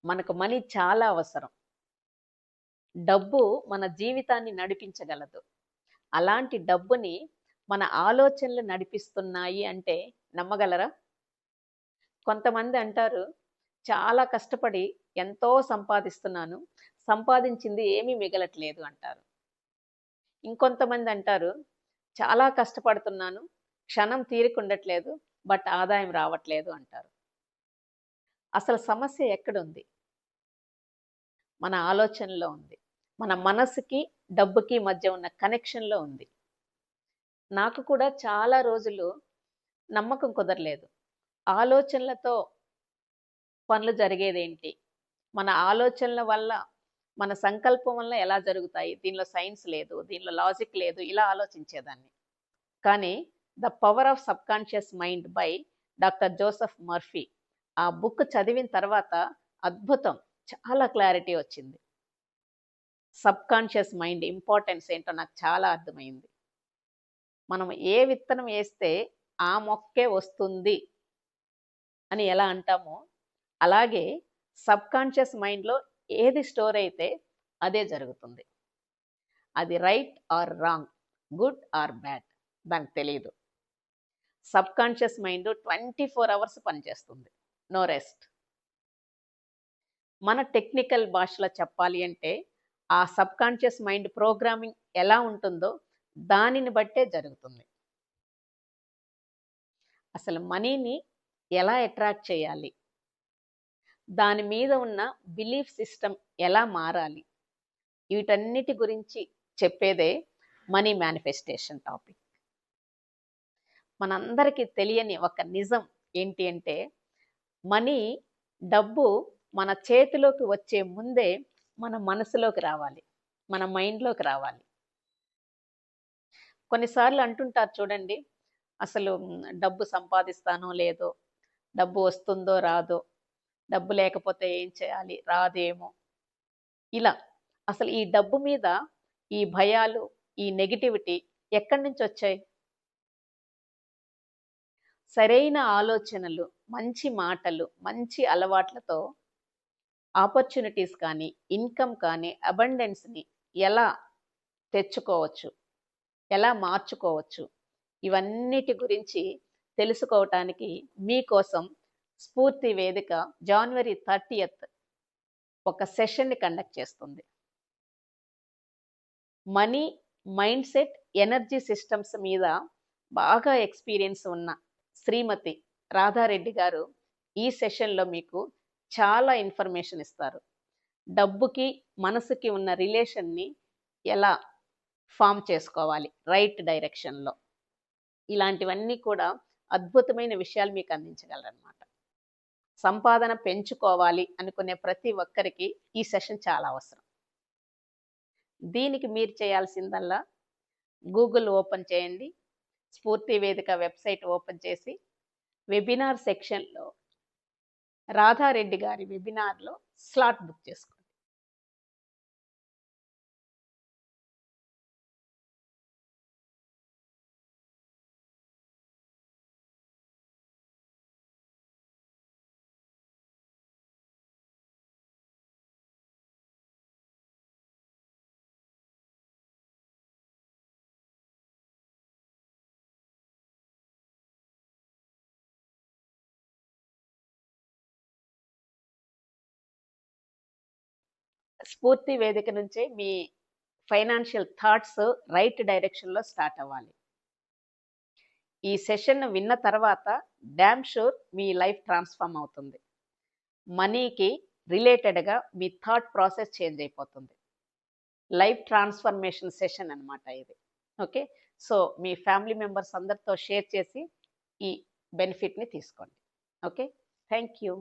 మనకు మనీ చాలా అవసరం. డబ్బు మన జీవితాన్ని నడిపించగలదు. అలాంటి డబ్బుని మన ఆలోచనలు నడిపిస్తున్నాయి అంటే నమ్మగలరా? కొంతమంది అంటారు, చాలా కష్టపడి ఎంతో సంపాదిస్తున్నాను. సంపాదించింది ఏమీ మిగలట్లేదు అంటారు. ఇంకొంతమంది అంటారు, చాలా కష్టపడుతున్నాను. క్షణం తీరిక ఉండట్లేదు. బట్ ఆదాయం రావట్లేదు అంటారు. అసలు సమస్య ఎక్కడుంది? మన ఆలోచనలో ఉంది. మన మనసుకి, డబ్బుకి మధ్య ఉన్న కనెక్షన్‌లో ఉంది. నాకు కూడా చాలా రోజులు నమ్మకం కుదరలేదు. ఆలోచనలతో పనులు జరిగేదేంటి? మన ఆలోచనల వల్ల, మన సంకల్పం వల్ల ఎలా జరుగుతాయి? దీనిలో సైన్స్ లేదు, దీనిలో లాజిక్ లేదు ఇలా ఆలోచించేదాన్ని. కానీ 'the power of subconscious mind' by doctor Joseph Murphy ఆ బుక్ చదివిన తర్వాత అద్భుతం. చాలా క్లారిటీ వచ్చింది. సబ్‌కాన్షియస్ మైండ్ ఇంపార్టెన్స్ ఏంటో నాకు చాలా అర్థమైంది. మనం ఏ విత్తనం ఏస్తే ఆ మొక్కే వస్తుంది అని ఎలా అంటామో, అలాగే సబ్‌కాన్షియస్ మైండ్‌లో ఏది స్టోర్ అయితే అదే జరుగుతుంది. అది right or wrong, good or bad దానికి తెలీదు. సబ్‌కాన్షియస్ మైండ్ 24 అవర్స్ పనిచేస్తుంది. No rest. మన టెక్నికల్ భాషలో చెప్పాలి అంటే, ఆ సబ్‌కాన్షియస్ మైండ్ ప్రోగ్రామింగ్ ఎలా ఉంటుందో దానిని బట్టే జరుగుతుంది. అసలు మనీని ఎలా అట్రాక్ట్ చేయాలి? దాని మీద ఉన్న బిలీఫ్ సిస్టమ్ ఎలా మారాలి? వీటన్నిటి గురించి చెప్పేదే మనీ మేనిఫెస్టేషన్ టాపిక్. మనందరికీ తెలియని ఒక నిజం ఏంటి అంటే, మనీ, డబ్బు మన చేతిలోకి వచ్చే ముందే మన మనసులోకి రావాలి. మన మైండ్‌లోకి రావాలి. కొన్నిసార్లు అంటుంటారు చూడండి, అసలు డబ్బు సంపాదిస్తానో లేదో, డబ్బు వస్తుందో రాదో, డబ్బు లేకపోతే ఏం చేయాలి? రాదేమో. ఇలా అసలు ఈ డబ్బు మీద ఈ భయాలు, ఈ నెగటివిటీ ఎక్కడి నుంచొచ్చాయి? సరైన ఆలోచనలు, మంచి మాటలు, మంచి అలవాట్లతో ఆపర్చునిటీస్ కానీ, ఇన్‌కమ్ కానీ, అబండెన్స్‌ని ఎలా తెచ్చుకోవచ్చు? ఎలా మార్చుకోవచ్చు? ఇవన్నిటి గురించి తెలుసుకోవటానికి మీకోసం స్ఫూర్తి వేదిక జనవరి 30థ్ ఒక సెషన్‌ని కండక్ట్ చేస్తుంది. Money, mind set, energy systems మీద బాగా ఎక్స్‌పీరియన్స్ ఉన్న శ్రీమతి రాధారెడ్డి గారు ఈ సెషన్‌లో మీకు చాలా ఇన్ఫర్మేషన్ ఇస్తారు. డబ్బుకి, మనసుకి ఉన్న రిలేషన్‌ని ఎలా ఫార్మ్ చేసుకోవాలి రైట్ డైరెక్షన్‌లో. ఇలాంటివన్నీ కూడా అద్భుతమైన విషయాలు మీకు అందించగలరనమాట. సంపాదన పెంచుకోవాలి అనుకునే ప్రతి ఒక్కరికి ఈ సెషన్ చాలా అవసరం. దీనికి మీరు చేయాల్సిందల్లా గూగుల్ ఓపెన్ చేయండి. స్ఫూర్తి వేదిక వెబ్‌సైట్ ఓపెన్ చేసి వెబినార్ సెక్షన్‌లో రాధారెడ్డి గారి వెబినార్‌లో స్లాట్ బుక్ చేసుకోండి. స్ఫూర్తి వేదిక నుంచే మీ ఫైనాన్షియల్ థాట్స్ రైట్ డైరెక్షన్‌లో స్టార్ట్ అవ్వాలి. ఈ సెషన్ విన్న తర్వాత డామ్ షూర్ మీ లైఫ్ ట్రాన్స్‌ఫార్మ్ అవుతుంది. మనీకి రిలేటెడ్‌గా మీ థాట్ ప్రాసెస్ చేంజ్ అయిపోతుంది. లైఫ్ ట్రాన్స్‌ఫర్మేషన్ సెషన్ అన్నమాట ఇది. ఓకే. సో, మీ ఫ్యామిలీ మెంబర్స్ అందరితో షేర్ చేసి ఈ బెనిఫిట్‌ని తీసుకోండి. ఓకే. Thank you.